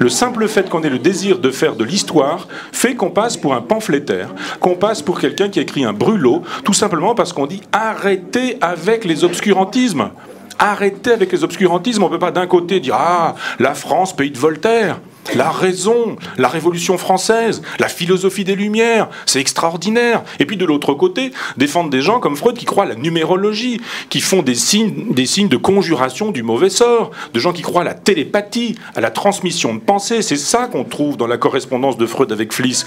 Le simple fait qu'on ait le désir de faire de l'histoire fait qu'on passe pour un pamphlétaire, qu'on passe pour quelqu'un qui a écrit un brûlot, tout simplement parce qu'on dit arrêtez avec les obscurantismes. Arrêtez avec les obscurantismes. On ne peut pas d'un côté dire ah, la France, pays de Voltaire. La raison, la Révolution française, la philosophie des Lumières, c'est extraordinaire. Et puis de l'autre côté, défendre des gens comme Freud qui croient à la numérologie, qui font des signes de conjuration du mauvais sort, de gens qui croient à la télépathie, à la transmission de pensée. C'est ça qu'on trouve dans la correspondance de Freud avec Fliss.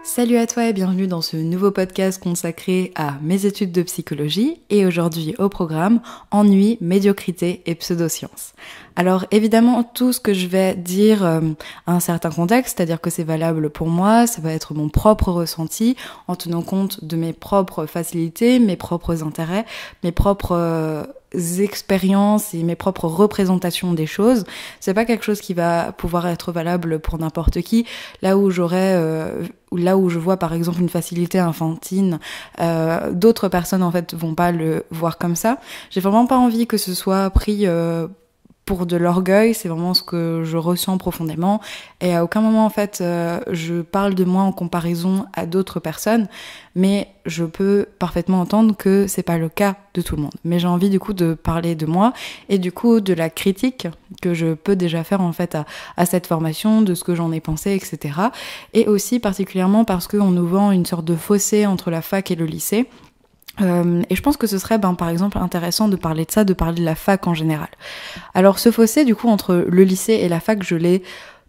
Salut à toi et bienvenue dans ce nouveau podcast consacré à mes études de psychologie et aujourd'hui au programme ennui, médiocrité et pseudosciences. Alors évidemment tout ce que je vais dire a un certain contexte, c'est-à-dire que c'est valable pour moi, ça va être mon propre ressenti en tenant compte de mes propres facilités, mes propres intérêts, mes propres expériences et mes propres représentations des choses. C'est pas quelque chose qui va pouvoir être valable pour n'importe qui. Là où je vois par exemple une facilité infantile, d'autres personnes en fait vont pas le voir comme ça. J'ai vraiment pas envie que ce soit pris pour de l'orgueil, c'est vraiment ce que je ressens profondément et à aucun moment en fait je parle de moi en comparaison à d'autres personnes, mais je peux parfaitement entendre que c'est pas le cas de tout le monde. Mais j'ai envie du coup de parler de moi et du coup de la critique que je peux déjà faire en fait à cette formation, de ce que j'en ai pensé, etc. Et aussi particulièrement parce qu'on nous vend une sorte de fossé entre la fac et le lycée. Et je pense que ce serait par exemple intéressant de parler de ça, de parler de la fac en général. Alors ce fossé du coup entre le lycée et la fac, je l'ai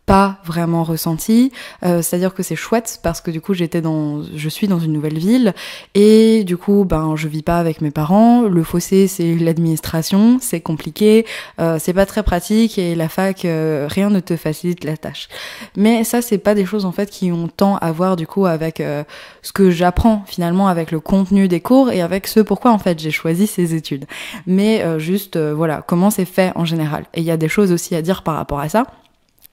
pas vraiment ressenti, c'est-à-dire que c'est chouette parce que du coup je suis dans une nouvelle ville et du coup je vis pas avec mes parents. Le fossé c'est l'administration, c'est compliqué, c'est pas très pratique et la fac rien ne te facilite la tâche. Mais ça c'est pas des choses en fait qui ont tant à voir du coup avec ce que j'apprends finalement, avec le contenu des cours et avec ce pourquoi en fait j'ai choisi ces études. Mais voilà comment c'est fait en général. Et il y a des choses aussi à dire par rapport à ça.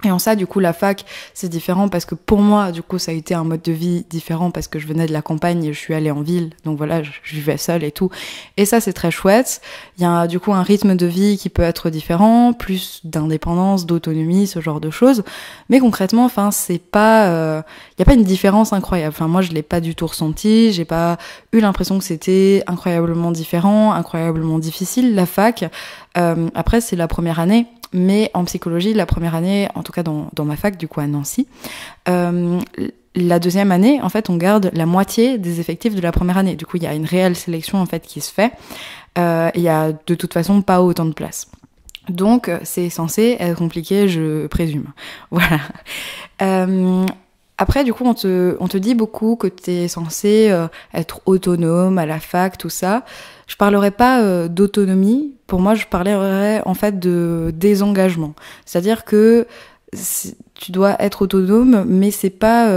Et en ça, du coup, la fac, c'est différent parce que pour moi, du coup, ça a été un mode de vie différent parce que je venais de la campagne et je suis allée en ville. Donc voilà, je vivais seule et tout. Et ça, c'est très chouette. Il y a du coup un rythme de vie qui peut être différent, plus d'indépendance, d'autonomie, ce genre de choses. Mais concrètement, c'est pas, y a pas une différence incroyable. Moi, je l'ai pas du tout ressenti. J'ai pas eu l'impression que c'était incroyablement différent, incroyablement difficile, la fac. Après, c'est la première année. Mais en psychologie, la première année, en tout cas dans ma fac, du coup à Nancy, la deuxième année, en fait, on garde la moitié des effectifs de la première année. Du coup, il y a une réelle sélection en fait qui se fait. Il y a de toute façon pas autant de place. Donc, c'est censé être compliqué, je présume. Voilà. Après, du coup, on te dit beaucoup que t'es censé être autonome à la fac, tout ça. Je parlerai pas d'autonomie. Pour moi, je parlerai en fait de désengagement. C'est-à-dire que tu dois être autonome, mais c'est pas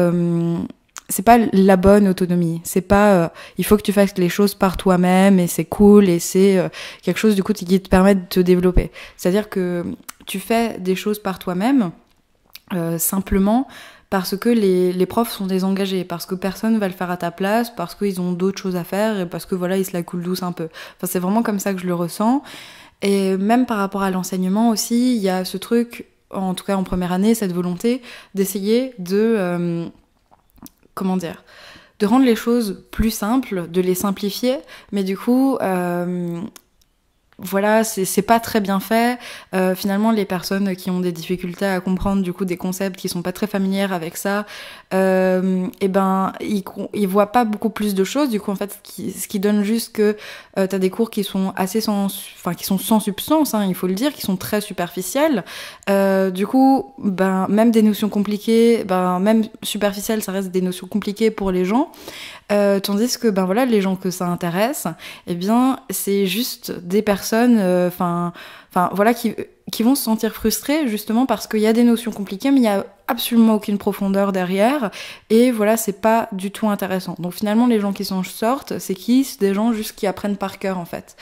la bonne autonomie. C'est pas il faut que tu fasses les choses par toi-même et c'est cool et c'est quelque chose du coup qui te permet de te développer. C'est-à-dire que tu fais des choses par toi-même simplement parce que les profs sont désengagés, parce que personne va le faire à ta place, parce qu'ils ont d'autres choses à faire et parce que voilà, ils se la coulent douce un peu. C'est vraiment comme ça que je le ressens. Et même par rapport à l'enseignement aussi, il y a ce truc, en tout cas en première année, cette volonté d'essayer de de rendre les choses plus simples, de les simplifier, mais du coup voilà, c'est pas très bien fait. Finalement, les personnes qui ont des difficultés à comprendre du coup des concepts qui sont pas très familières avec ça, ils voient pas beaucoup plus de choses. Du coup, en fait, ce qui donne juste que t'as des cours qui sont qui sont sans substance, il faut le dire, qui sont très superficiels. Du coup, même des notions compliquées, même superficielles, ça reste des notions compliquées pour les gens. Tandis que les gens que ça intéresse, c'est juste des personnes qui vont se sentir frustrées justement parce qu'il y a des notions compliquées mais il y a absolument aucune profondeur derrière et voilà, c'est pas du tout intéressant. Donc finalement les gens qui s'en sortent, c'est des gens juste qui apprennent par cœur en fait.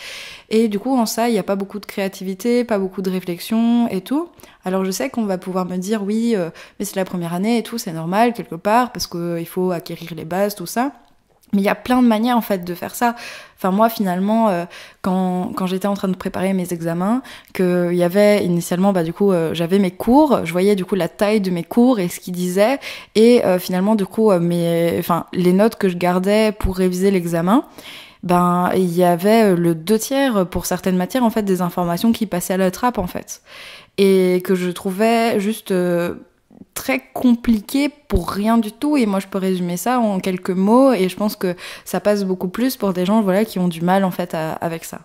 Et du coup en ça, il y a pas beaucoup de créativité, pas beaucoup de réflexion et tout. Alors je sais qu'on va pouvoir me dire oui, mais c'est la première année et tout, c'est normal quelque part parce que il faut acquérir les bases, tout ça. Mais il y a plein de manières en fait de faire ça. Enfin moi finalement quand j'étais en train de préparer mes examens, qu'il y avait initialement du coup j'avais mes cours, je voyais du coup la taille de mes cours et ce qu'ils disaient et finalement du coup les notes que je gardais pour réviser l'examen, il y avait le 2/3 pour certaines matières en fait des informations qui passaient à la trappe en fait et que je trouvais juste très compliqué pour rien du tout, et moi je peux résumer ça en quelques mots et je pense que ça passe beaucoup plus pour des gens voilà qui ont du mal en fait avec ça.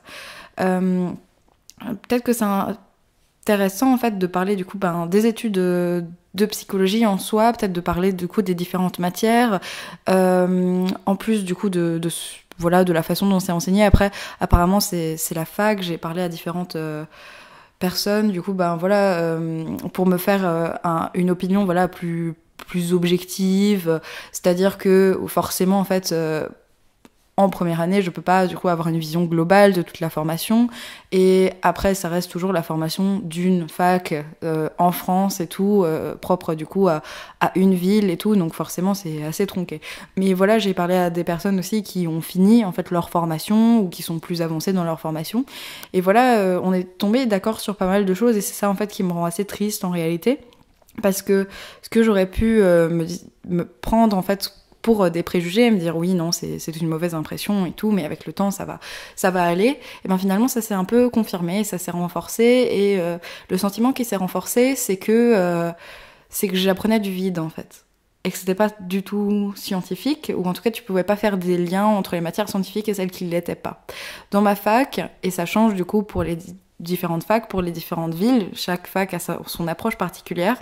Peut-être que c'est intéressant en fait de parler du coup des études de psychologie en soi, peut-être de parler du coup des différentes matières, en plus du coup de la façon dont c'est enseigné. Après apparemment c'est la fac, j'ai parlé à différentes personne, du coup, pour me faire une opinion, voilà, plus objective. C'est-à-dire que forcément, en fait, en première année, je peux pas, du coup, avoir une vision globale de toute la formation. Et après, ça reste toujours la formation d'une fac en France et tout, propre, du coup, à une ville et tout. Donc, forcément, c'est assez tronqué. Mais voilà, j'ai parlé à des personnes aussi qui ont fini, en fait, leur formation ou qui sont plus avancées dans leur formation. Et voilà, on est tombé d'accord sur pas mal de choses et c'est ça, en fait, qui me rend assez triste, en réalité. Parce que ce que j'aurais pu me prendre, en fait, pour des préjugés, me dire oui, non, c'est une mauvaise impression et tout, mais avec le temps, ça va aller. Et ben finalement, ça s'est un peu confirmé, ça s'est renforcé, et le sentiment qui s'est renforcé, c'est que j'apprenais du vide, en fait. Et que c'était pas du tout scientifique, ou en tout cas, tu pouvais pas faire des liens entre les matières scientifiques et celles qui l'étaient pas. Dans ma fac, et ça change du coup pour les différentes facs, pour les différentes villes, chaque fac a son approche particulière.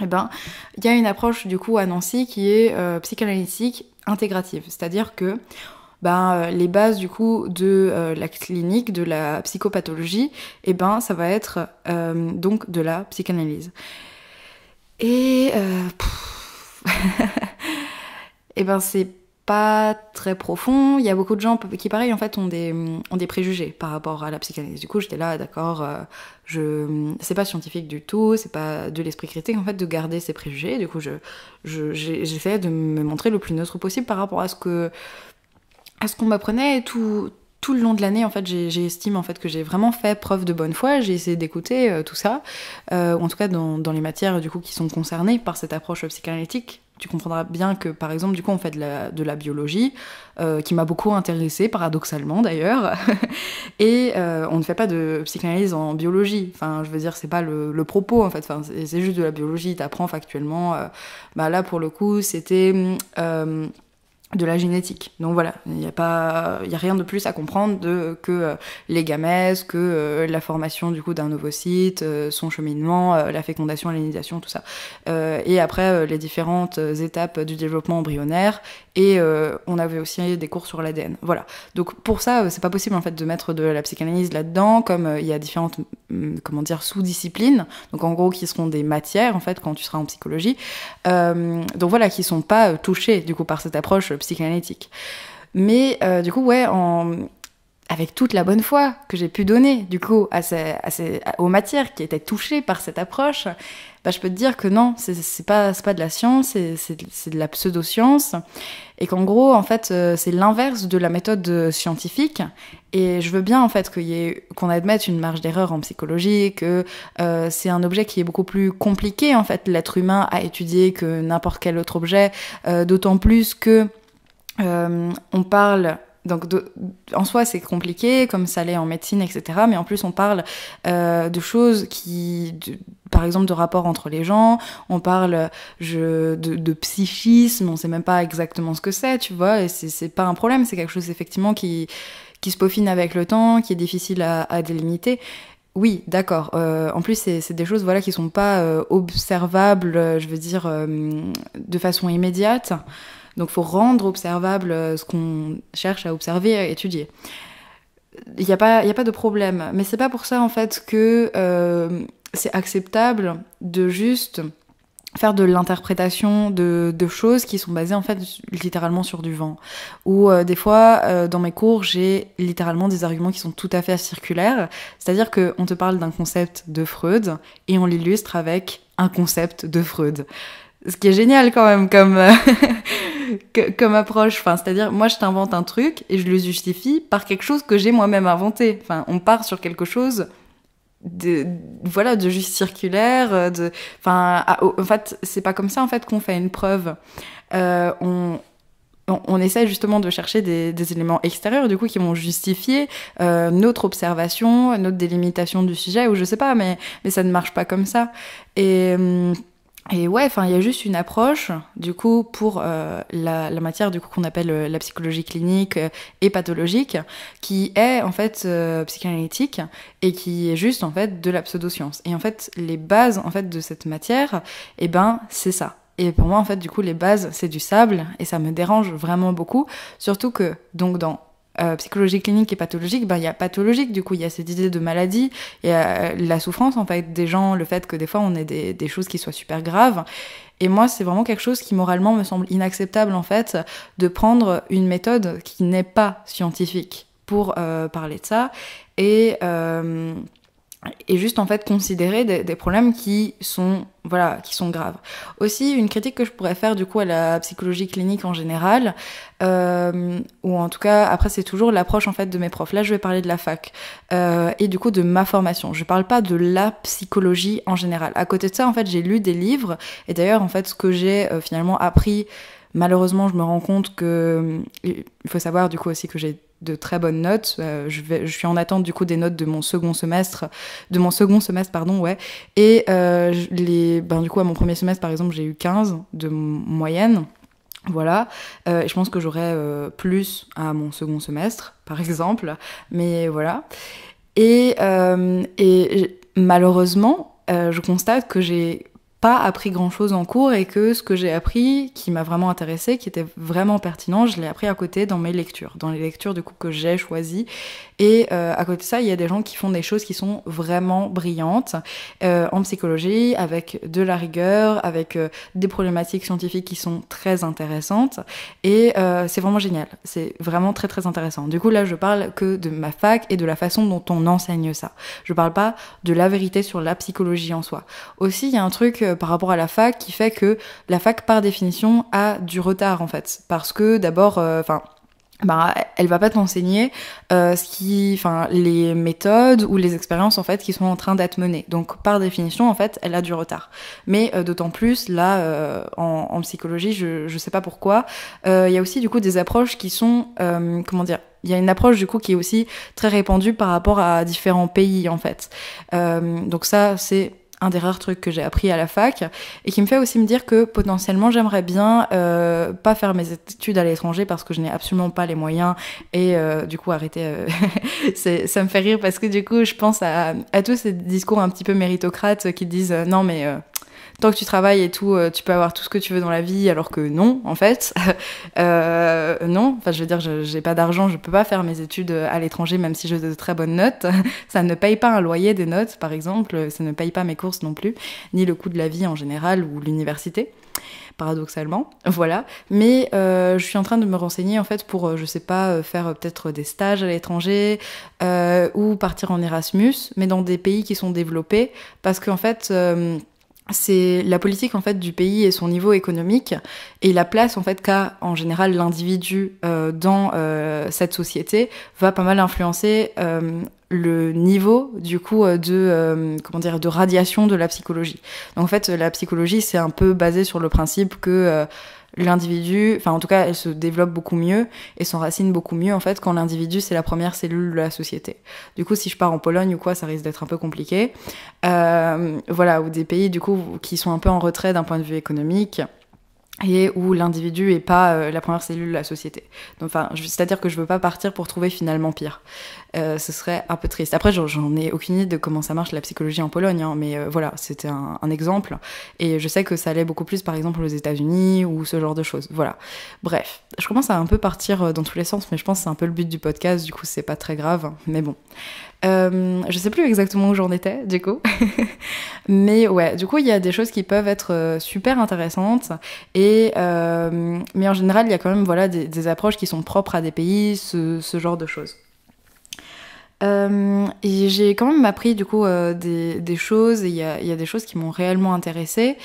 Il y a une approche du coup à Nancy qui est psychanalytique intégrative, c'est-à-dire que les bases du coup de la clinique, de la psychopathologie, ça va être donc de la psychanalyse. Et c'est pas très profond. Il y a beaucoup de gens qui, pareil, en fait, ont des préjugés par rapport à la psychanalyse. Du coup, j'étais là, d'accord, c'est pas scientifique du tout, c'est pas de l'esprit critique, en fait, de garder ces préjugés. Du coup, j'essayais de me montrer le plus neutre possible par rapport à ce qu'on m'apprenait, et tout le long de l'année, en fait, j'estime en fait que j'ai vraiment fait preuve de bonne foi. J'ai essayé d'écouter tout ça, ou en tout cas dans les matières du coup qui sont concernées par cette approche psychanalytique. Tu comprendras bien que, par exemple, du coup, on fait de la biologie, qui m'a beaucoup intéressée, paradoxalement d'ailleurs, et on ne fait pas de psychanalyse en biologie. Enfin, je veux dire, c'est pas le propos, en fait. Enfin, c'est juste de la biologie, t'apprends factuellement. Là, pour le coup, c'était de la génétique. Donc voilà, il y a rien de plus à comprendre que les gamètes, que la formation du coup d'un ovocyte, son cheminement, la fécondation, l'allénisation, tout ça. Et après les différentes étapes du développement embryonnaire, et on avait aussi des cours sur l'ADN. Voilà. Donc pour ça, c'est pas possible en fait de mettre de la psychanalyse là-dedans, comme il y a différentes sous-disciplines, donc en gros qui seront des matières en fait quand tu seras en psychologie. Donc voilà, qui sont pas touchées du coup par cette approche psychanalytique. Mais du coup, ouais, avec toute la bonne foi que j'ai pu donner du coup aux matières qui étaient touchées par cette approche, je peux te dire que non, c'est pas de la science, c'est de la pseudo-science, et qu'en gros, en fait, c'est l'inverse de la méthode scientifique. Et je veux bien en fait qu'on admette une marge d'erreur en psychologie, que c'est un objet qui est beaucoup plus compliqué en fait, l'être humain à étudier que n'importe quel autre objet, d'autant plus que on parle. Donc en soi c'est compliqué comme ça l'est en médecine, etc. Mais en plus on parle de choses par exemple de rapports entre les gens, on parle de psychisme, on sait même pas exactement ce que c'est, tu vois, et c'est pas un problème, c'est quelque chose effectivement qui se peaufine avec le temps, qui est difficile à délimiter. Oui, d'accord. En plus, c'est des choses voilà, qui sont pas observables, je veux dire, de façon immédiate. Donc, il faut rendre observable ce qu'on cherche à observer et à étudier. Il n'y a pas de problème. Mais c'est pas pour ça, en fait, que c'est acceptable de juste faire de l'interprétation de choses qui sont basées, en fait, littéralement sur du vent. Ou des fois, dans mes cours, j'ai littéralement des arguments qui sont tout à fait circulaires. C'est-à-dire qu'on te parle d'un concept de Freud et on l'illustre avec un concept de Freud. Ce qui est génial quand même comme approche. Enfin, c'est-à-dire, moi, je t'invente un truc et je le justifie par quelque chose que j'ai moi-même inventé. Enfin, on part sur quelque chose de juste circulaire. En fait, c'est pas comme ça en fait qu'on fait une preuve. On essaie justement de chercher des éléments extérieurs du coup qui vont justifier notre observation, notre délimitation du sujet, ou je sais pas, mais ça ne marche pas comme ça. Et ouais, enfin, il y a juste une approche, du coup, pour la matière, du coup, qu'on appelle la psychologie clinique et pathologique, qui est, en fait, psychanalytique, et qui est juste, en fait, de la pseudoscience. Et en fait, les bases, en fait, de cette matière, eh ben, c'est ça. Et pour moi, en fait, du coup, les bases, c'est du sable, et ça me dérange vraiment beaucoup, surtout que, donc, dans psychologie clinique et pathologique, il y a pathologique, du coup, il y a cette idée de maladie, il y a la souffrance, en fait, des gens, le fait que des fois, on ait des choses qui soient super graves. Et moi, c'est vraiment quelque chose qui, moralement, me semble inacceptable, en fait, de prendre une méthode qui n'est pas scientifique pour parler de ça, et juste en fait considérer des problèmes qui sont graves. Aussi, une critique que je pourrais faire du coup à la psychologie clinique en général, ou en tout cas après c'est toujours l'approche en fait de mes profs. Là je vais parler de la fac et du coup de ma formation. Je parle pas de la psychologie en général. À côté de ça en fait j'ai lu des livres et d'ailleurs en fait ce que j'ai finalement appris, malheureusement je me rends compte que il faut savoir du coup aussi que j'ai de très bonnes notes. Je suis en attente du coup des notes de mon second semestre, pardon, ouais. Et du coup à mon premier semestre par exemple j'ai eu 15 de moyenne. Voilà, je pense que j'aurai plus à mon second semestre, par exemple, mais voilà. Et malheureusement, je constate que j'ai pas appris grand-chose en cours et que ce que j'ai appris, qui m'a vraiment intéressé, qui était vraiment pertinent, je l'ai appris à côté dans mes lectures, dans les lectures du coup que j'ai choisies. Et à côté de ça, il y a des gens qui font des choses qui sont vraiment brillantes en psychologie, avec de la rigueur, avec des problématiques scientifiques qui sont très intéressantes. Et c'est vraiment génial, c'est vraiment très très intéressant. Du coup là, je parle que de ma fac et de la façon dont on enseigne ça. Je parle pas de la vérité sur la psychologie en soi. Aussi, il y a un truc par rapport à la fac qui fait que la fac par définition a du retard en fait, parce que d'abord elle va pas t'enseigner les méthodes ou les expériences en fait qui sont en train d'être menées. Donc par définition en fait, elle a du retard. Mais d'autant plus là en psychologie, je sais pas pourquoi, il y a aussi du coup des approches qui sont il y a une approche du coup qui est aussi très répandue par rapport à différents pays en fait. Donc ça c'est un des rares trucs que j'ai appris à la fac et qui me fait aussi me dire que potentiellement j'aimerais bien pas faire mes études à l'étranger parce que je n'ai absolument pas les moyens et du coup arrêter ça me fait rire parce que du coup je pense à tous ces discours un petit peu méritocrates qui disent non mais tant que tu travailles et tout, tu peux avoir tout ce que tu veux dans la vie, alors que non, en fait. Non, enfin, je veux dire, j'ai pas d'argent, je peux pas faire mes études à l'étranger, même si j'ai de très bonnes notes. Ça ne paye pas un loyer des notes, par exemple, ça ne paye pas mes courses non plus, ni le coût de la vie en général ou l'université. Paradoxalement, voilà. Mais je suis en train de me renseigner en fait pour, je sais pas, faire peut-être des stages à l'étranger ou partir en Erasmus, mais dans des pays qui sont développés, parce qu'en fait c'est la politique en fait du pays et son niveau économique et la place en fait qu'a en général l'individu dans cette société va pas mal influencer le niveau du coup de radiation de la psychologie. Donc en fait la psychologie c'est un peu basé sur le principe que l'individu, enfin en tout cas elle se développe beaucoup mieux et s'enracine beaucoup mieux en fait quand l'individu c'est la première cellule de la société. Du coup si je pars en Pologne ou quoi ça risque d'être un peu compliqué. Voilà, ou des pays du coup qui sont un peu en retrait d'un point de vue économique et où l'individu est pas la première cellule de la société. Donc, c'est-à-dire que je veux pas partir pour trouver finalement pire. Ce serait un peu triste. Après, j'en ai aucune idée de comment ça marche la psychologie en Pologne, hein, mais voilà, c'était un exemple. Et je sais que ça allait beaucoup plus, par exemple, aux États-Unis ou ce genre de choses. Voilà. Bref, je commence à un peu partir dans tous les sens, mais je pense que c'est un peu le but du podcast. Du coup, c'est pas très grave, mais bon. Je sais plus exactement où j'en étais, du coup. Mais ouais, du coup, il y a des choses qui peuvent être super intéressantes. Mais en général, il y a quand même des approches qui sont propres à des pays, ce genre de choses. Et j'ai quand même appris du coup des choses, et il y a des choses qui m'ont réellement intéressée.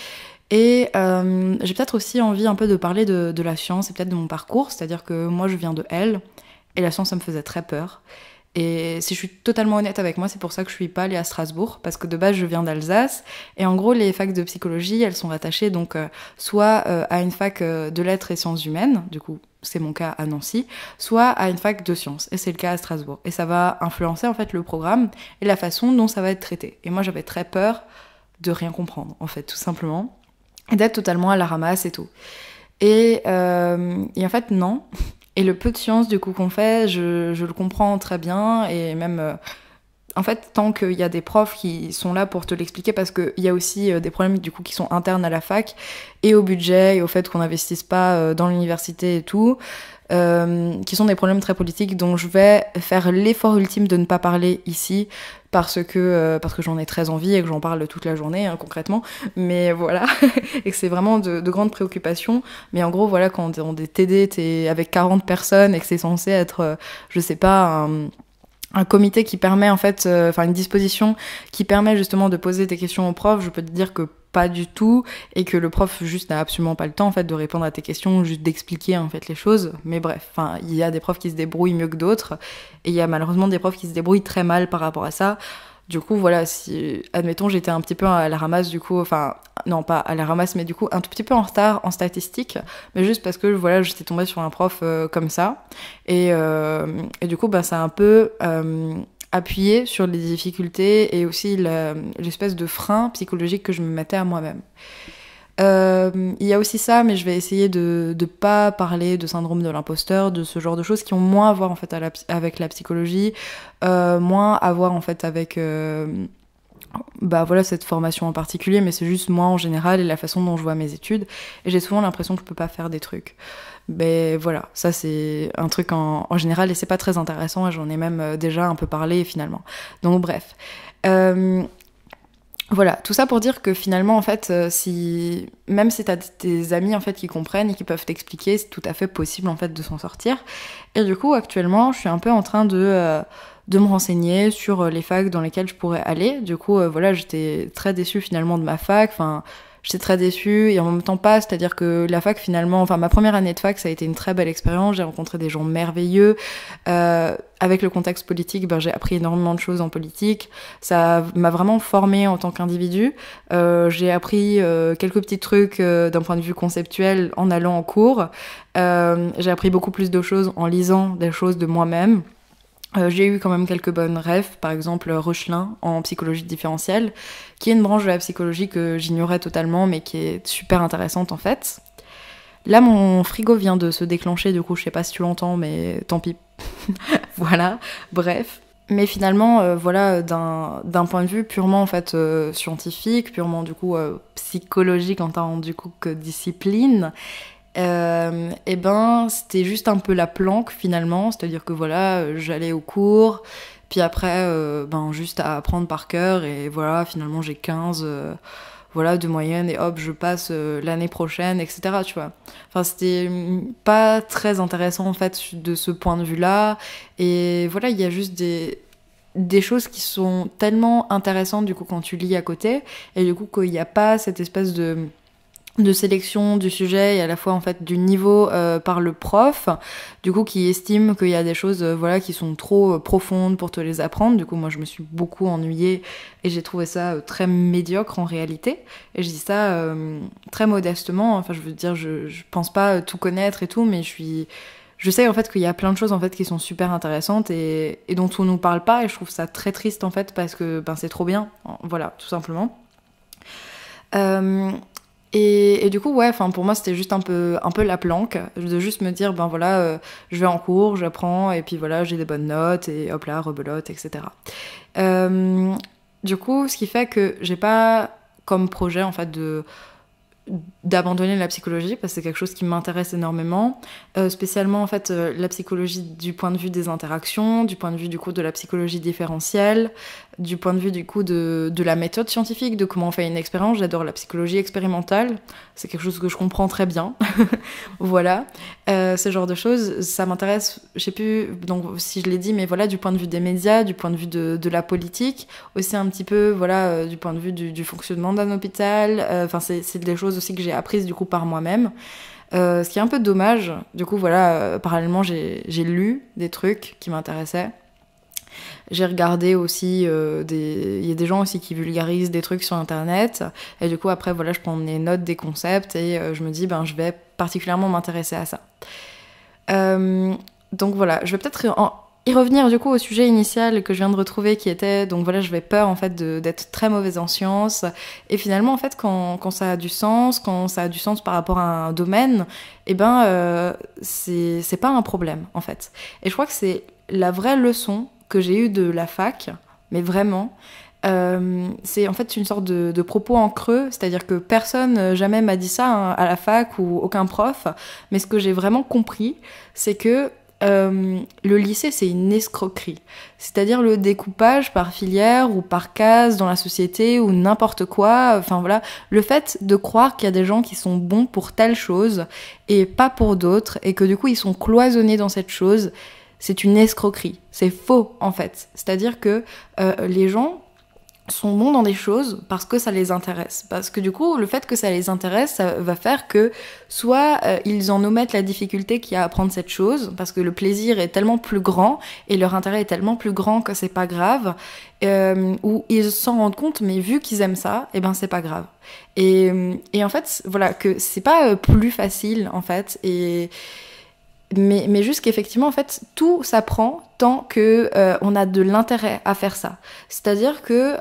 Et j'ai peut-être aussi envie un peu de parler de la science et peut-être de mon parcours, c'est-à-dire que moi je viens de L, et la science ça me faisait très peur. Et si je suis totalement honnête avec moi, c'est pour ça que je suis pas allée à Strasbourg, parce que de base je viens d'Alsace, et en gros les facs de psychologie, elles sont rattachées donc soit à une fac de lettres et sciences humaines, du coup c'est mon cas à Nancy, soit à une fac de sciences, et c'est le cas à Strasbourg. Et ça va influencer en fait le programme et la façon dont ça va être traité. Et moi j'avais très peur de rien comprendre, en fait, tout simplement, et d'être totalement à la ramasse et tout. Et en fait non. Et le peu de sciences du coup qu'on fait, je le comprends très bien, et même en fait tant qu'il y a des profs qui sont là pour te l'expliquer, parce qu'il y a aussi des problèmes du coup qui sont internes à la fac et au budget et au fait qu'on n'investisse pas dans l'université et tout, qui sont des problèmes très politiques dont je vais faire l'effort ultime de ne pas parler ici parce que j'en ai très envie et que j'en parle toute la journée concrètement, mais voilà et que c'est vraiment de grandes préoccupations. Mais en gros voilà, quand dans des TD t'es avec 40 personnes et que c'est censé être je sais pas un comité qui permet en fait, une disposition qui permet justement de poser tes questions au prof, je peux te dire que pas du tout, et que le prof juste n'a absolument pas le temps en fait de répondre à tes questions, juste d'expliquer en fait les choses. Mais bref, il y a des profs qui se débrouillent mieux que d'autres, et il y a malheureusement des profs qui se débrouillent très mal par rapport à ça. Du coup, voilà, si, admettons, j'étais un petit peu à la ramasse, du coup, non, pas à la ramasse, mais du coup, un tout petit peu en retard en statistique, mais juste parce que, voilà, j'étais tombée sur un prof comme ça, et du coup, ça a un peu appuyé sur les difficultés et aussi l'espèce de frein psychologique que je me mettais à moi-même. Il y a aussi ça, mais je vais essayer de pas parler de syndrome de l'imposteur, de ce genre de choses qui ont moins à voir en fait avec la psychologie, moins à voir en fait avec voilà, cette formation en particulier, mais c'est juste moi en général et la façon dont je vois mes études, et j'ai souvent l'impression que je peux pas faire des trucs. Mais voilà, ça c'est un truc en général, et c'est pas très intéressant, et j'en ai même déjà un peu parlé finalement. Donc bref. Voilà, tout ça pour dire que finalement, en fait, même si t'as tes amis en fait qui comprennent et qui peuvent t'expliquer, c'est tout à fait possible en fait de s'en sortir. Et du coup, actuellement, je suis un peu en train de me renseigner sur les facs dans lesquelles je pourrais aller. Du coup, voilà, j'étais très déçue finalement de ma fac. J'étais très déçue et en même temps pas, c'est-à-dire que la fac finalement, ma première année de fac, ça a été une très belle expérience, j'ai rencontré des gens merveilleux, avec le contexte politique, j'ai appris énormément de choses en politique, ça m'a vraiment formée en tant qu'individu, j'ai appris quelques petits trucs d'un point de vue conceptuel en allant en cours, j'ai appris beaucoup plus de choses en lisant des choses de moi-même. J'ai eu quand même quelques bonnes refs, par exemple Reuchlin en psychologie différentielle, qui est une branche de la psychologie que j'ignorais totalement, mais qui est super intéressante en fait. Là, mon frigo vient de se déclencher, du coup, je sais pas si tu l'entends, mais tant pis. Voilà, bref. Mais finalement, voilà, d'un point de vue purement en fait scientifique, purement du coup psychologique en tant du coup que discipline, c'était juste un peu la planque finalement, c'est-à-dire que voilà, j'allais au cours, puis après juste à apprendre par cœur, et voilà, finalement j'ai 15 voilà, de moyenne, et hop, je passe l'année prochaine, etc., tu vois. C'était pas très intéressant en fait de ce point de vue-là, et voilà, il y a juste des choses qui sont tellement intéressantes du coup quand tu lis à côté, et du coup qu'il n'y a pas cette espèce de sélection du sujet et à la fois en fait du niveau par le prof, du coup qui estime qu'il y a des choses voilà qui sont trop profondes pour te les apprendre. Du coup moi je me suis beaucoup ennuyée et j'ai trouvé ça très médiocre en réalité, et je dis ça très modestement, je veux dire je pense pas tout connaître et tout, mais je sais en fait qu'il y a plein de choses en fait qui sont super intéressantes et dont on nous parle pas, et je trouve ça très triste en fait parce que c'est trop bien, voilà, tout simplement. Et du coup, ouais, pour moi, c'était juste un peu la planque, de juste me dire, voilà, je vais en cours, j'apprends, et puis voilà, j'ai des bonnes notes, et hop là, rebelote, etc. Du coup, ce qui fait que j'ai pas comme projet, en fait, d'abandonner la psychologie, parce que c'est quelque chose qui m'intéresse énormément, spécialement en fait la psychologie du point de vue des interactions, du point de vue du coup de la psychologie différentielle, du point de vue du coup de la méthode scientifique, de comment on fait une expérience. J'adore la psychologie expérimentale, c'est quelque chose que je comprends très bien. Voilà, ce genre de choses, ça m'intéresse, je sais plus donc si je l'ai dit, mais voilà, du point de vue des médias, du point de vue de la politique, aussi un petit peu voilà, du point de vue du fonctionnement d'un hôpital, c'est des choses choses aussi que j'ai apprises du coup par moi-même. Ce qui est un peu dommage. Du coup, voilà, parallèlement, j'ai lu des trucs qui m'intéressaient. J'ai regardé aussi il y a des gens aussi qui vulgarisent des trucs sur internet et du coup après voilà je prends des notes des concepts et je me dis je vais particulièrement m'intéresser à ça. Donc voilà, je vais peut-être y revenir du coup au sujet initial que je viens de retrouver qui était donc voilà j'avais peur en fait d'être très mauvaise en sciences et finalement en fait quand ça a du sens par rapport à un domaine c'est pas un problème en fait. Et je crois que c'est la vraie leçon que j'ai eu de la fac, mais vraiment, c'est en fait une sorte de propos en creux, c'est-à-dire que personne jamais m'a dit ça à la fac ou aucun prof, mais ce que j'ai vraiment compris, c'est que le lycée, c'est une escroquerie. C'est-à-dire le découpage par filière ou par case dans la société ou n'importe quoi. Enfin voilà, le fait de croire qu'il y a des gens qui sont bons pour telle chose et pas pour d'autres, et que du coup ils sont cloisonnés dans cette chose, c'est une escroquerie. C'est faux, en fait. C'est-à-dire que les gens sont bons dans des choses parce que ça les intéresse. Parce que du coup, le fait que ça les intéresse, ça va faire que soit ils en omettent la difficulté qu'il y a à apprendre cette chose, parce que le plaisir est tellement plus grand et leur intérêt est tellement plus grand que c'est pas grave, ou ils s'en rendent compte, mais vu qu'ils aiment ça, c'est pas grave. Et en fait, voilà, que c'est pas plus facile, en fait, mais juste qu'effectivement, en fait, tout s'apprend tant que on a de l'intérêt à faire ça. C'est-à-dire que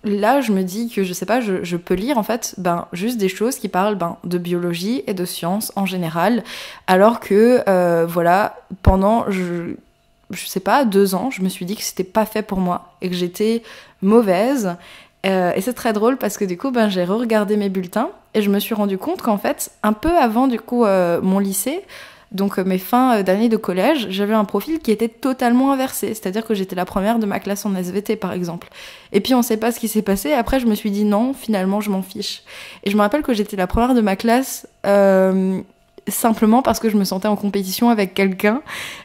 là, je me dis que, je sais pas, je peux lire, en fait, juste des choses qui parlent de biologie et de sciences en général, alors que, voilà, pendant, je sais pas, 2 ans, je me suis dit que c'était pas fait pour moi et que j'étais mauvaise. Et c'est très drôle parce que du coup, j'ai re-regardé mes bulletins et je me suis rendu compte qu'en fait, un peu avant, du coup, mon lycée, donc mes fins d'année de collège, j'avais un profil qui était totalement inversé. C'est-à-dire que j'étais la première de ma classe en SVT, par exemple. Et puis on sait pas ce qui s'est passé. Après, je me suis dit non, finalement, je m'en fiche. Et je me rappelle que j'étais la première de ma classe simplement parce que je me sentais en compétition avec quelqu'un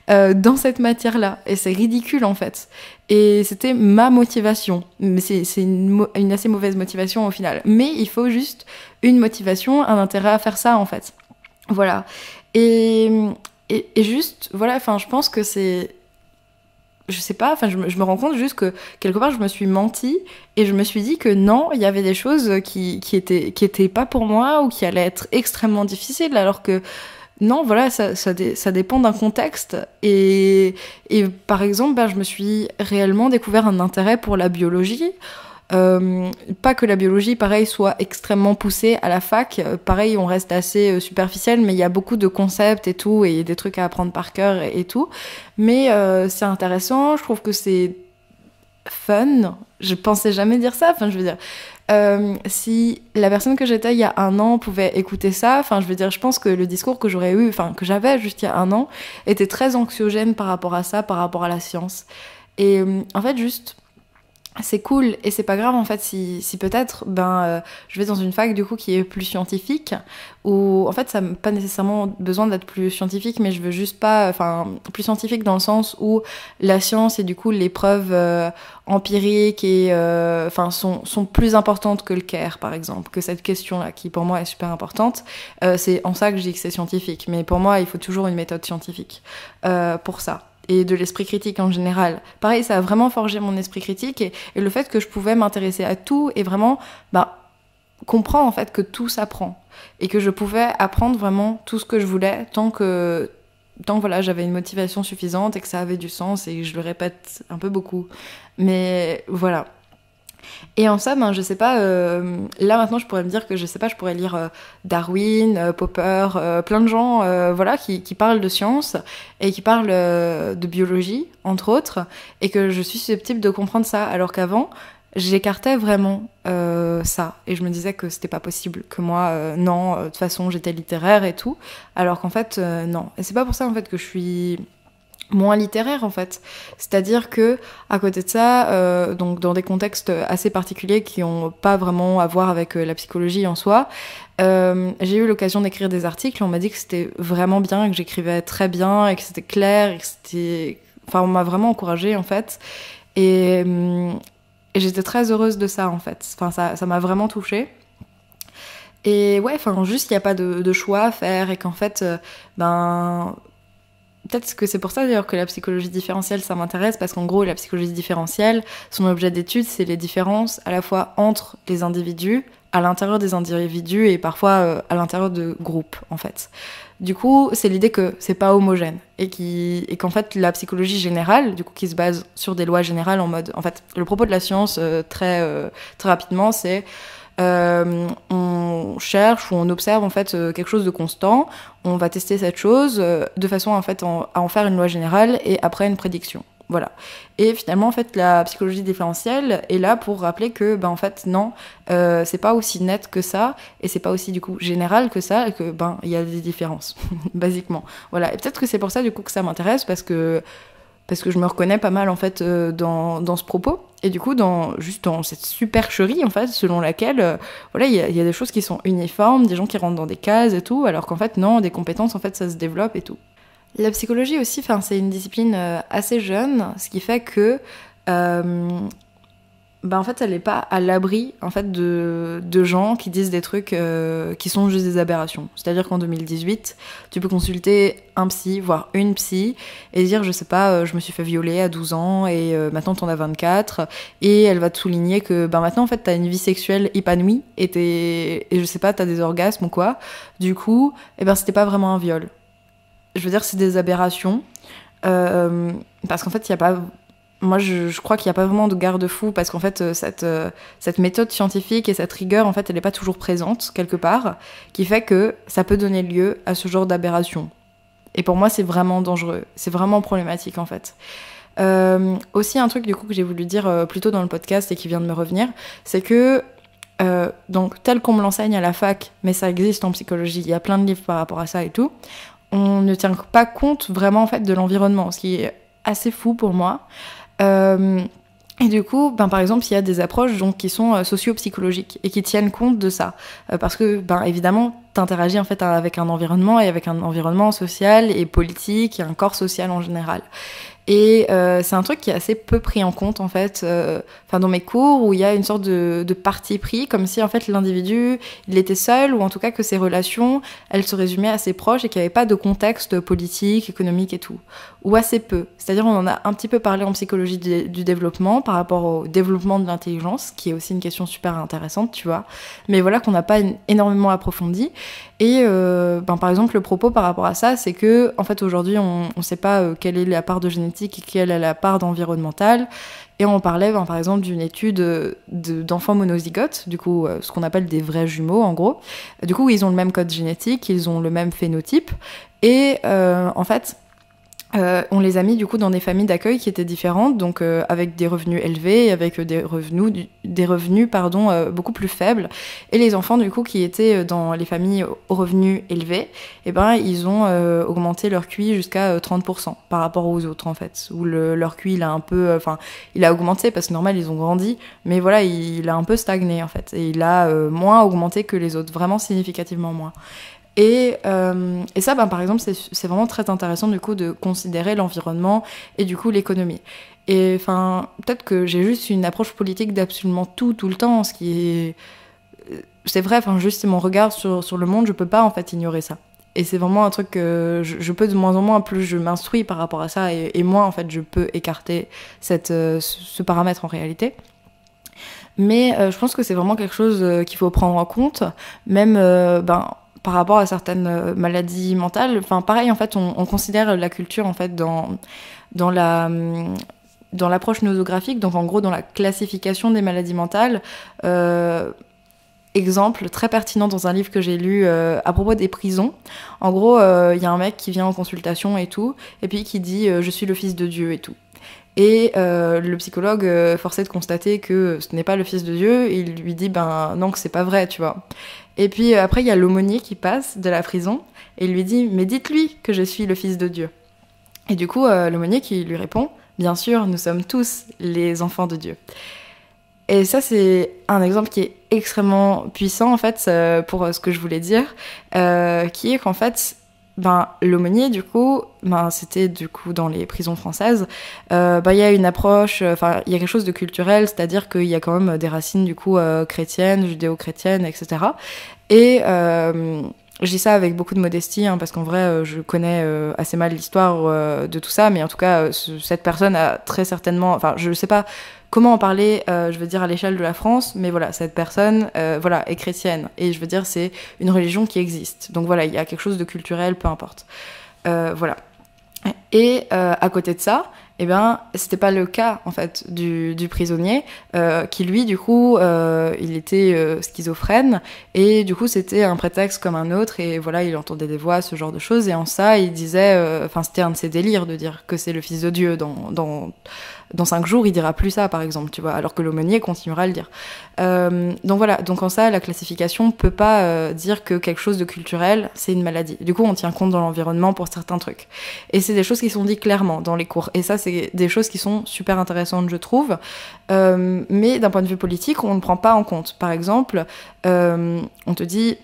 dans cette matière-là. Et c'est ridicule, en fait. Et c'était ma motivation. Mais c'est une assez mauvaise motivation au final. Mais il faut juste une motivation, un intérêt à faire ça, en fait. Voilà. Et juste, voilà, je pense que c'est... Je sais pas, je me rends compte juste que quelque part je me suis menti et je me suis dit que non, il y avait des choses qui étaient pas pour moi ou qui allaient être extrêmement difficiles, alors que non, voilà, ça dépend d'un contexte. Et par exemple, je me suis réellement découvert un intérêt pour la biologie. Pas que la biologie, pareil, soit extrêmement poussée à la fac. Pareil, on reste assez superficiel, mais il y a beaucoup de concepts et tout, et des trucs à apprendre par cœur et tout. Mais c'est intéressant, je trouve que c'est fun. Je pensais jamais dire ça, je veux dire... si la personne que j'étais il y a 1 an pouvait écouter ça, je veux dire, je pense que le discours que j'aurais eu, que j'avais juste il y a 1 an, était très anxiogène par rapport à ça, par rapport à la science. Et en fait, juste... c'est cool et c'est pas grave en fait si peut-être je vais dans une fac du coup qui est plus scientifique, où en fait ça n'a pas nécessairement besoin d'être plus scientifique, mais je veux juste pas, plus scientifique dans le sens où la science et du coup les preuves empiriques et sont plus importantes que le care par exemple, que cette question là qui pour moi est super importante. C'est en ça que je dis que c'est scientifique, mais pour moi il faut toujours une méthode scientifique pour ça. Et de l'esprit critique en général. Pareil, ça a vraiment forgé mon esprit critique et le fait que je pouvais m'intéresser à tout et vraiment comprendre en fait que tout s'apprend et que je pouvais apprendre vraiment tout ce que je voulais tant que voilà, j'avais une motivation suffisante et que ça avait du sens, et je le répète un peu beaucoup. Mais voilà. Et en ça, je sais pas, là maintenant je pourrais me dire que je sais pas, je pourrais lire Darwin, Popper, plein de gens voilà, qui parlent de science et qui parlent de biologie, entre autres, et que je suis susceptible de comprendre ça, alors qu'avant, j'écartais vraiment ça, et je me disais que c'était pas possible, que moi, non, de toute façon j'étais littéraire et tout, alors qu'en fait, non. Et c'est pas pour ça en fait que je suis... moins littéraire en fait, c'est-à-dire que à côté de ça, donc dans des contextes assez particuliers qui ont pas vraiment à voir avec la psychologie en soi, j'ai eu l'occasion d'écrire des articles, on m'a dit que c'était vraiment bien, que j'écrivais très bien et que c'était clair et que c'était... on m'a vraiment encouragée en fait, et j'étais très heureuse de ça en fait, ça m'a vraiment touchée. Et ouais, enfin, juste, il n'y a pas de choix à faire et qu'en fait, peut-être que c'est pour ça d'ailleurs que la psychologie différentielle, ça m'intéresse, parce qu'en gros, la psychologie différentielle, son objet d'étude, c'est les différences à la fois entre les individus, à l'intérieur des individus et parfois à l'intérieur de groupes, en fait. Du coup, c'est l'idée que c'est pas homogène et qu'en fait, la psychologie générale, du coup, qui se base sur des lois générales en mode... En fait, le propos de la science, très rapidement, c'est... on cherche ou on observe en fait quelque chose de constant, on va tester cette chose de façon en fait à en faire une loi générale et après une prédiction. Voilà. Et finalement en fait la psychologie différentielle est là pour rappeler que en fait non, c'est pas aussi net que ça et c'est pas aussi du coup général que ça et que il y a des différences basiquement. Voilà. Et peut-être que c'est pour ça du coup que ça m'intéresse parce que je me reconnais pas mal en fait dans ce propos et du coup dans cette supercherie en fait selon laquelle voilà il y a des choses qui sont uniformes, des gens qui rentrent dans des cases et tout, alors qu'en fait non, des compétences en fait ça se développe et tout. La psychologie aussi, c'est une discipline assez jeune, ce qui fait que en fait, elle n'est pas à l'abri en fait de gens qui disent des trucs qui sont juste des aberrations. C'est-à-dire qu'en 2018, tu peux consulter un psy, voire une psy, et dire, je sais pas, je me suis fait violer à 12 ans et maintenant t'en as 24, et elle va te souligner que maintenant en fait t'as une vie sexuelle épanouie et je sais pas, t'as des orgasmes ou quoi. Du coup, c'était pas vraiment un viol. Je veux dire, c'est des aberrations parce qu'en fait, il y a pas... Moi, je crois qu'il n'y a pas vraiment de garde-fou parce qu'en fait, cette méthode scientifique et cette rigueur, en fait, elle n'est pas toujours présente quelque part, qui fait que ça peut donner lieu à ce genre d'aberration. Et pour moi, c'est vraiment dangereux. C'est vraiment problématique, en fait. Aussi, un truc, du coup, que j'ai voulu dire plus tôt dans le podcast et qui vient de me revenir, c'est que donc, tel qu'on me l'enseigne à la fac, mais ça existe en psychologie, il y a plein de livres par rapport à ça et tout, on ne tient pas compte vraiment en fait de l'environnement, ce qui est assez fou pour moi. Et du coup, par exemple, il y a des approches donc, qui sont socio-psychologiques et qui tiennent compte de ça. Parce que, évidemment, t'interagis en fait avec un environnement et avec un environnement social et politique et un corps social en général. Et c'est un truc qui est assez peu pris en compte en fait dans mes cours où il y a une sorte de parti pris comme si en fait l'individu il était seul ou en tout cas que ses relations elles se résumaient à ses proches et qu'il n'y avait pas de contexte politique, économique et tout. Ou assez peu. C'est-à-dire on en a un petit peu parlé en psychologie du développement par rapport au développement de l'intelligence qui est aussi une question super intéressante tu vois. Mais voilà qu'on n'a pas énormément approfondi. Et par exemple le propos par rapport à ça c'est que en fait aujourd'hui on ne sait pas quelle est la part de génétique et quelle est la part d'environnemental et on parlait par exemple d'une étude d'enfants monozygotes du coup ce qu'on appelle des vrais jumeaux en gros du coup ils ont le même code génétique, ils ont le même phénotype et en fait on les a mis du coup dans des familles d'accueil qui étaient différentes, donc avec des revenus élevés, et avec des revenus beaucoup plus faibles. Et les enfants du coup qui étaient dans les familles aux revenus élevés, ils ont augmenté leur QI jusqu'à 30% par rapport aux autres en fait. Où leur QI il a un peu, il a augmenté parce que normal ils ont grandi, mais voilà il a un peu stagné en fait. Et il a moins augmenté que les autres, vraiment significativement moins. Et ça, par exemple, c'est vraiment très intéressant du coup de considérer l'environnement et du coup l'économie. Et peut-être que j'ai juste une approche politique d'absolument tout le temps, ce qui est... C'est vrai, juste c'est mon regard sur le monde, je peux pas en fait ignorer ça. Et c'est vraiment un truc que je peux de moins en moins, plus je m'instruis par rapport à ça, et moins en fait je peux écarter ce paramètre en réalité. Mais je pense que c'est vraiment quelque chose qu'il faut prendre en compte, même... par rapport à certaines maladies mentales, pareil en fait, on considère la culture en fait dans l'approche nosographique, donc en gros dans la classification des maladies mentales. Exemple très pertinent dans un livre que j'ai lu à propos des prisons. En gros, y a un mec qui vient en consultation et tout, et puis qui dit je suis le fils de Dieu et tout. Et le psychologue forcé de constater que ce n'est pas le fils de Dieu, il lui dit non que c'est pas vrai, tu vois. Et puis après il y a l'aumônier qui passe de la prison et il lui dit mais dites-lui que je suis le fils de Dieu. Et du coup l'aumônier qui lui répond bien sûr nous sommes tous les enfants de Dieu. Et ça c'est un exemple qui est extrêmement puissant en fait pour ce que je voulais dire, qui est qu'en fait l'aumônier du coup c'était du coup dans les prisons françaises il y a une approche il y a quelque chose de culturel, c'est-à-dire qu'il y a quand même des racines du coup chrétiennes, judéo-chrétiennes, etc. Et je dis ça avec beaucoup de modestie, hein, parce qu'en vrai, je connais assez mal l'histoire de tout ça, mais en tout cas, cette personne a très certainement... Enfin, je sais pas comment en parler, je veux dire, à l'échelle de la France, mais voilà, cette personne, voilà, est chrétienne. Et je veux dire, c'est une religion qui existe. Donc voilà, il y a quelque chose de culturel, peu importe. Voilà. Et à côté de ça, eh ben, c'était pas le cas en fait du prisonnier qui lui du coup il était schizophrène et du coup c'était un prétexte comme un autre et voilà il entendait des voix, ce genre de choses et en ça il disait, enfin c'était un de ses délires de dire que c'est le fils de Dieu dans 5 jours, il dira plus ça, par exemple, tu vois, alors que l'aumônier continuera à le dire. Donc voilà, donc en ça, la classification peut pas dire que quelque chose de culturel, c'est une maladie. Du coup, on tient compte dans l'environnement pour certains trucs. Et c'est des choses qui sont dites clairement dans les cours. Et ça, c'est des choses qui sont super intéressantes, je trouve. Mais d'un point de vue politique, on ne prend pas en compte. Par exemple, on te dit,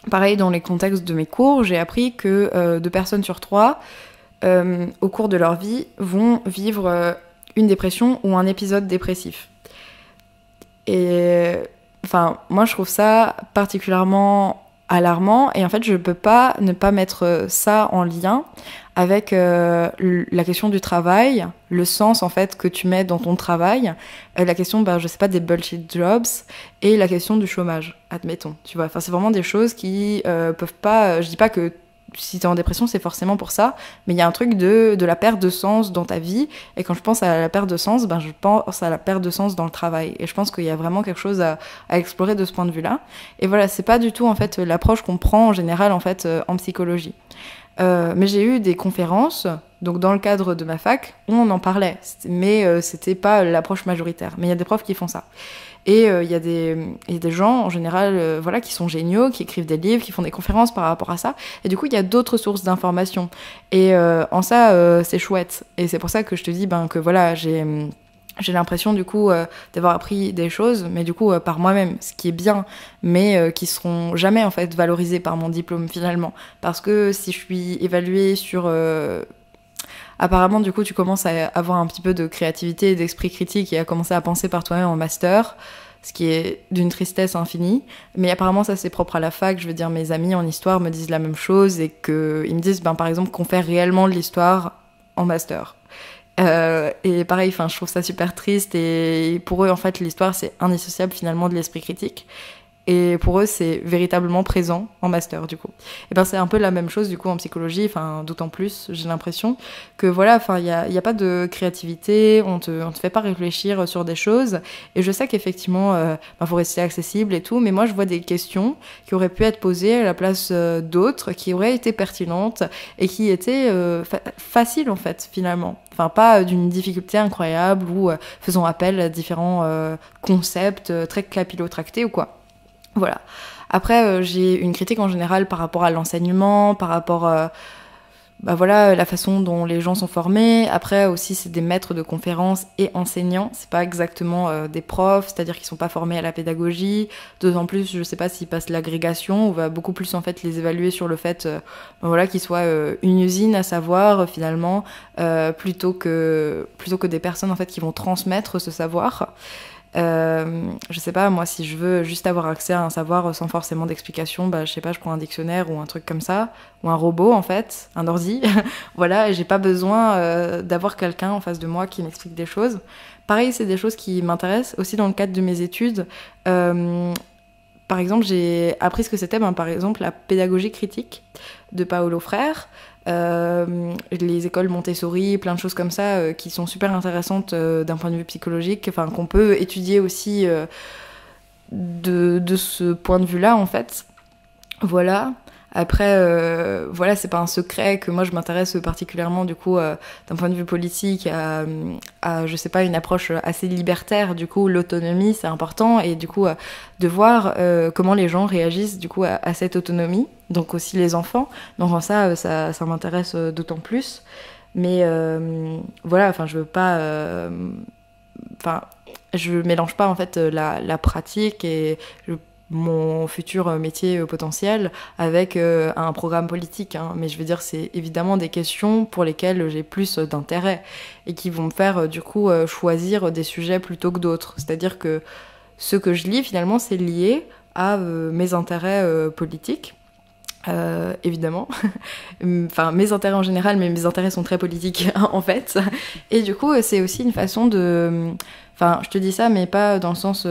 pareil, dans les contextes de mes cours, j'ai appris que 2 personnes sur 3, au cours de leur vie, vont vivre... une dépression ou un épisode dépressif. Et enfin, moi je trouve ça particulièrement alarmant et en fait je peux pas ne pas mettre ça en lien avec la question du travail, le sens en fait que tu mets dans ton travail, la question je sais pas des bullshit jobs et la question du chômage, admettons, tu vois. Enfin c'est vraiment des choses qui peuvent pas, je dis pas que si t'es en dépression, c'est forcément pour ça, mais il y a un truc de la perte de sens dans ta vie, et quand je pense à la perte de sens, je pense à la perte de sens dans le travail, et je pense qu'il y a vraiment quelque chose à explorer de ce point de vue-là, et voilà, c'est pas du tout, en fait, l'approche qu'on prend en général, en fait, en psychologie. Mais j'ai eu des conférences, donc dans le cadre de ma fac, où on en parlait, mais c'était pas l'approche majoritaire, mais il y a des profs qui font ça. Et il y a des gens, en général, voilà, qui sont géniaux, qui écrivent des livres, qui font des conférences par rapport à ça. Et du coup, il y a d'autres sources d'informations. Et en ça, c'est chouette. Et c'est pour ça que je te dis que voilà, j'ai l'impression, du coup, d'avoir appris des choses, mais du coup, par moi-même, ce qui est bien, mais qui seront jamais, en fait, valorisées par mon diplôme, finalement. Parce que si je suis évaluée sur... apparemment, du coup, tu commences à avoir un petit peu de créativité et d'esprit critique et à commencer à penser par toi-même en master, ce qui est d'une tristesse infinie. Mais apparemment, ça, c'est propre à la fac. Je veux dire, mes amis en histoire me disent la même chose et qu'ils me disent, par exemple, qu'on fait réellement de l'histoire en master. Et pareil, je trouve ça super triste. Et pour eux, en fait, l'histoire, c'est indissociable, finalement, de l'esprit critique. Et pour eux, c'est véritablement présent en master, du coup. Et c'est un peu la même chose, du coup, en psychologie, d'autant plus, j'ai l'impression que, voilà, il y a pas de créativité, on te fait pas réfléchir sur des choses. Et je sais qu'effectivement, faut rester accessible et tout, mais moi, je vois des questions qui auraient pu être posées à la place d'autres, qui auraient été pertinentes et qui étaient faciles, en fait, finalement. Pas d'une difficulté incroyable ou faisant appel à différents concepts très capillotractés ou quoi. Voilà. Après, j'ai une critique en général par rapport à l'enseignement, par rapport voilà, la façon dont les gens sont formés. Après aussi, c'est des maîtres de conférences et enseignants. C'est pas exactement des profs, c'est-à-dire qu'ils sont pas formés à la pédagogie. D'autant plus, je sais pas s'ils passent l'agrégation. On va beaucoup plus en fait les évaluer sur le fait, voilà, qu'ils soient une usine à savoir finalement, plutôt que des personnes en fait qui vont transmettre ce savoir. Je sais pas, moi, si je veux juste avoir accès à un savoir sans forcément d'explication, je sais pas, je prends un dictionnaire ou un truc comme ça, ou un robot, en fait, un ordi. Voilà, et j'ai pas besoin d'avoir quelqu'un en face de moi qui m'explique des choses. Pareil, c'est des choses qui m'intéressent aussi dans le cadre de mes études. Par exemple, j'ai appris ce que c'était, par exemple, la pédagogie critique de Paulo Freire. Les écoles Montessori, plein de choses comme ça qui sont super intéressantes d'un point de vue psychologique, qu'on peut étudier aussi de ce point de vue-là en fait. Voilà. Après, voilà, c'est pas un secret que moi je m'intéresse particulièrement du coup d'un point de vue politique à je sais pas, une approche assez libertaire. Du coup, l'autonomie c'est important et du coup de voir comment les gens réagissent du coup à cette autonomie. Donc aussi les enfants. Donc en ça m'intéresse d'autant plus. Mais voilà, je veux pas, je mélange pas en fait la pratique et mon futur métier potentiel avec un programme politique, hein. Mais je veux dire, c'est évidemment des questions pour lesquelles j'ai plus d'intérêt et qui vont me faire du coup choisir des sujets plutôt que d'autres. C'est-à-dire que ce que je lis finalement c'est lié à mes intérêts politiques. Évidemment, enfin mes intérêts en général, mais mes intérêts sont très politiques en fait. Et du coup, c'est aussi une façon de, enfin, je te dis ça, mais pas dans le sens,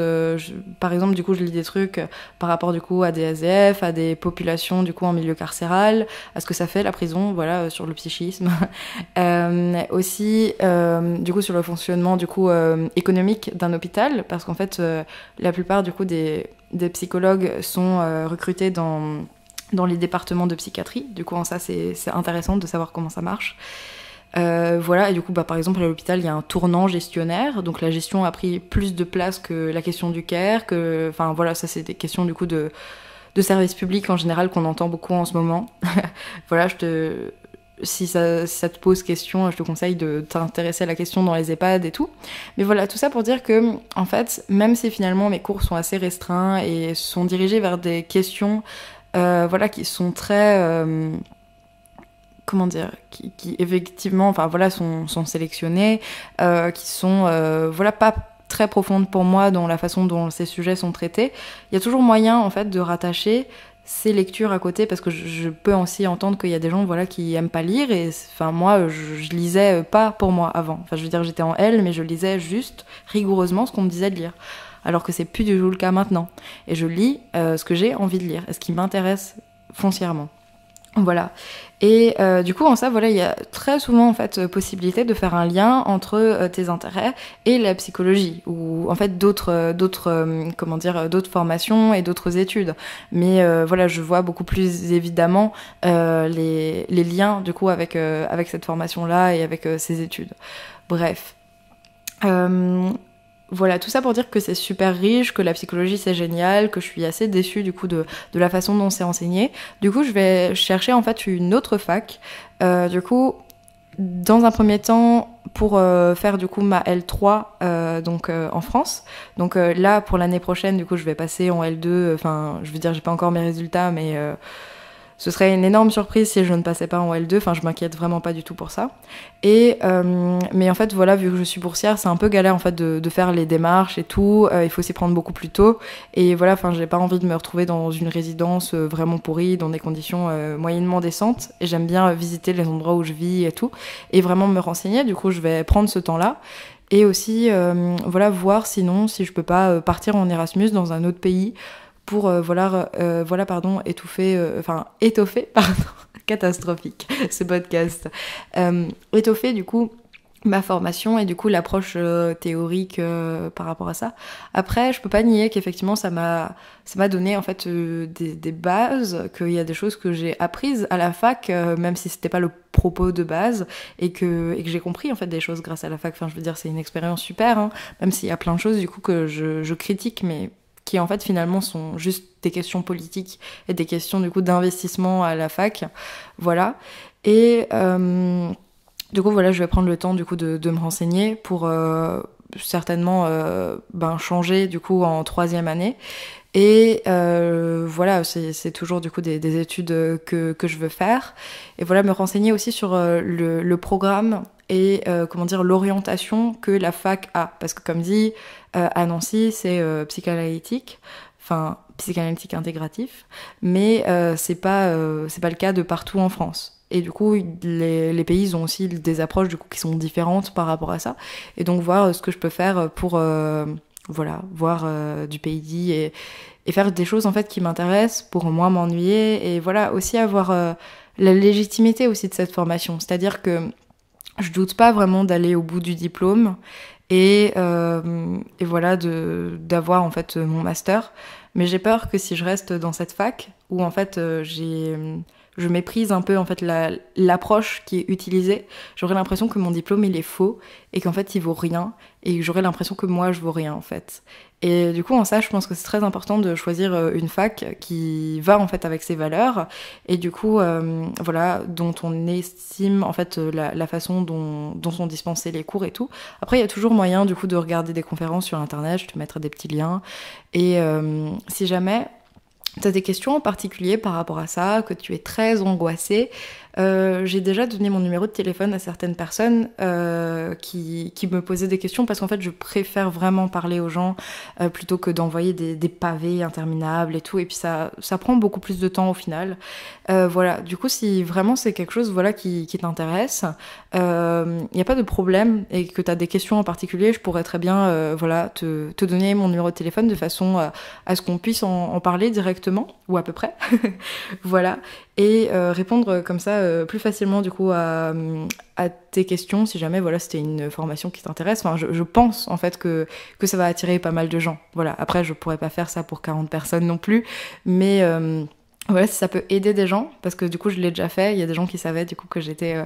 par exemple, du coup, je lis des trucs par rapport du coup à des SDF, à des populations du coup en milieu carcéral, à ce que ça fait la prison, voilà, sur le psychisme. Aussi, du coup, sur le fonctionnement du coup économique d'un hôpital, parce qu'en fait, la plupart du coup des psychologues sont recrutés dans les départements de psychiatrie. Du coup, ça, c'est intéressant de savoir comment ça marche. Voilà, et du coup, par exemple, à l'hôpital, il y a un tournant gestionnaire. Donc, la gestion a pris plus de place que la question du care. Enfin, voilà, ça, c'est des questions, du coup, de service public en général qu'on entend beaucoup en ce moment. Voilà, si ça te pose question, je te conseille de t'intéresser à la question dans les EHPAD et tout. Mais voilà, tout ça pour dire que, en fait, même si finalement mes cours sont assez restreints et sont dirigés vers des questions voilà, qui sont très comment dire, qui effectivement, enfin voilà, sont sélectionnées, qui sont voilà pas très profondes pour moi dans la façon dont ces sujets sont traités. Il y a toujours moyen en fait de rattacher ces lectures à côté, parce que je peux aussi entendre qu'il y a des gens voilà qui aiment pas lire, et enfin moi je lisais pas pour moi avant. Enfin je veux dire, j'étais en L, mais je lisais juste rigoureusement ce qu'on me disait de lire. Alors que c'est plus du tout le cas maintenant. Et je lis ce que j'ai envie de lire, ce qui m'intéresse foncièrement. Voilà. Et du coup, en ça, voilà, il y a très souvent en fait possibilité de faire un lien entre tes intérêts et la psychologie, ou en fait d'autres formations et d'autres études. Mais voilà, je vois beaucoup plus évidemment les liens du coup avec cette formation-là et avec ces études. Bref. Voilà, tout ça pour dire que c'est super riche, que la psychologie c'est génial, que je suis assez déçue du coup de la façon dont c'est enseigné. Du coup, je vais chercher en fait une autre fac. Du coup, dans un premier temps, pour faire du coup ma L3 donc en France. Donc là, pour l'année prochaine, du coup, je vais passer en L2. Enfin, je veux dire, j'ai pas encore mes résultats, mais ce serait une énorme surprise si je ne passais pas en L2, enfin je m'inquiète vraiment pas du tout pour ça. Et mais en fait voilà, vu que je suis boursière, c'est un peu galère en fait de faire les démarches et tout, il faut s'y prendre beaucoup plus tôt. Et voilà, enfin j'ai pas envie de me retrouver dans une résidence vraiment pourrie, dans des conditions moyennement décentes. Et j'aime bien visiter les endroits où je vis et tout, et vraiment me renseigner. Du coup je vais prendre ce temps-là. Et aussi voilà, voir sinon si je peux pas partir en Erasmus dans un autre pays, pour étoffer, catastrophique ce podcast, étoffer du coup ma formation et du coup l'approche théorique par rapport à ça. Après, je peux pas nier qu'effectivement ça m'a donné en fait des bases, qu'il y a des choses que j'ai apprises à la fac, même si c'était pas le propos de base, et que j'ai compris en fait des choses grâce à la fac. Enfin, je veux dire, c'est une expérience super, hein, même s'il y a plein de choses du coup que je critique, mais qui en fait finalement sont juste des questions politiques et des questions du coup d'investissement à la fac, voilà. Et du coup voilà, je vais prendre le temps du coup de me renseigner pour certainement changer du coup en 3e année. Et voilà, c'est toujours du coup des études que je veux faire. Et voilà, me renseigner aussi sur le programme et l'orientation que la fac a. Parce que comme dit, à Nancy, c'est psychanalytique, enfin psychanalytique intégratif, mais c'est pas le cas de partout en France. Et du coup, les pays ils ont aussi des approches du coup qui sont différentes par rapport à ça. Et donc voir ce que je peux faire pour voir du pays et faire des choses en fait qui m'intéressent pour moins m'ennuyer, et voilà, aussi avoir la légitimité aussi de cette formation. C'est-à-dire que je doute pas vraiment d'aller au bout du diplôme et voilà, d'avoir en fait mon master, mais j'ai peur que si je reste dans cette fac où en fait je méprise un peu en fait l'approche qui est utilisée, j'aurais l'impression que mon diplôme il est faux et qu'en fait il vaut rien, et j'aurais l'impression que moi je vaux rien en fait. Et du coup en ça je pense que c'est très important de choisir une fac qui va en fait avec ses valeurs, et du coup voilà, dont on estime en fait la façon dont sont dispensés les cours et tout. Après il y a toujours moyen du coup de regarder des conférences sur internet, je te mettrai des petits liens, et si jamais t'as des questions en particulier par rapport à ça, que tu es très angoissée, J'ai déjà donné mon numéro de téléphone à certaines personnes qui me posaient des questions parce qu'en fait je préfère vraiment parler aux gens plutôt que d'envoyer des pavés interminables et tout, et puis ça prend beaucoup plus de temps au final. Voilà, du coup si vraiment c'est quelque chose voilà, qui t'intéresse, il n'y a pas de problème et que tu as des questions en particulier, je pourrais très bien voilà, te donner mon numéro de téléphone de façon à ce qu'on puisse en parler directement, ou à peu près. Voilà, et répondre comme ça plus facilement du coup à tes questions si jamais voilà, c'était une formation qui t'intéresse. Enfin, je pense en fait que ça va attirer pas mal de gens. Voilà, après je pourrais pas faire ça pour 40 personnes non plus, mais voilà, si ça peut aider des gens, parce que du coup je l'ai déjà fait, il y a des gens qui savaient du coup que j'étais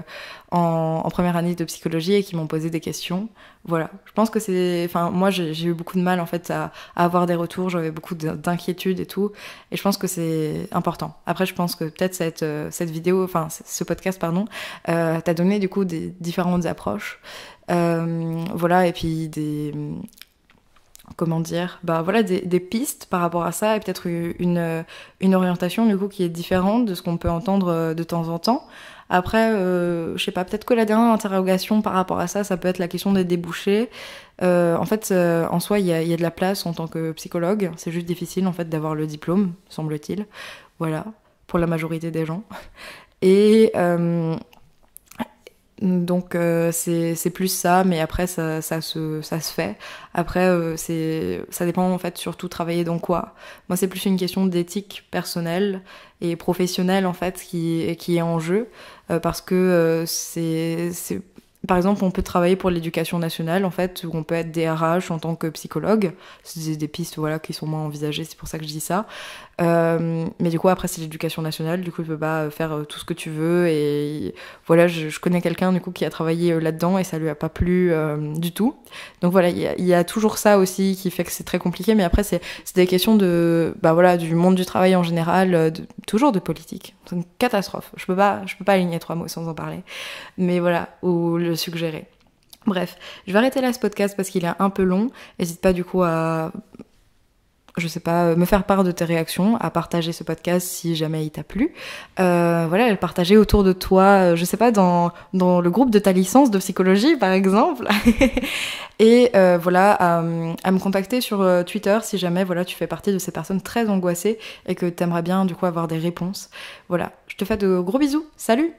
en première année de psychologie et qui m'ont posé des questions. Voilà, je pense que c'est... Enfin, moi j'ai eu beaucoup de mal en fait à avoir des retours, j'avais beaucoup d'inquiétudes et tout, et je pense que c'est important. Après je pense que peut-être cette vidéo, enfin ce podcast pardon, t'a donné du coup des différentes approches. Voilà, et puis comment dire, bah voilà, des pistes par rapport à ça, et peut-être une orientation du coup qui est différente de ce qu'on peut entendre de temps en temps. Après, je sais pas, peut-être que la dernière interrogation par rapport à ça peut être la question des débouchés. En fait, en soi, il y a de la place en tant que psychologue. C'est juste difficile en fait d'avoir le diplôme, semble-t-il. Voilà, pour la majorité des gens. Et donc c'est plus ça, mais après ça se fait. Après ça dépend en fait surtout travailler dans quoi. Moi c'est plus une question d'éthique personnelle et professionnelle en fait qui est en jeu, parce que c'est par exemple, on peut travailler pour l'éducation nationale, en fait, où on peut être DRH en tant que psychologue. C'est des pistes, voilà, qui sont moins envisagées, c'est pour ça que je dis ça. Mais du coup, après, c'est l'éducation nationale, du coup, tu peux pas faire tout ce que tu veux. Et voilà, je connais quelqu'un, du coup, qui a travaillé là-dedans et ça lui a pas plu du tout. Donc voilà, il y a toujours ça aussi qui fait que c'est très compliqué. Mais après, c'est des questions de, bah voilà, du monde du travail en général, toujours de politique. C'est une catastrophe. Je peux pas aligner 3 mots sans en parler. Mais voilà, ou le suggérer. Bref, je vais arrêter là ce podcast parce qu'il est un peu long. N'hésite pas du coup à, je sais pas, me faire part de tes réactions, à partager ce podcast si jamais il t'a plu. Voilà, à le partager autour de toi, je sais pas, dans le groupe de ta licence de psychologie par exemple. Et voilà, à me contacter sur Twitter si jamais voilà, tu fais partie de ces personnes très angoissées et que t'aimerais bien du coup avoir des réponses. Voilà, je te fais de gros bisous, salut!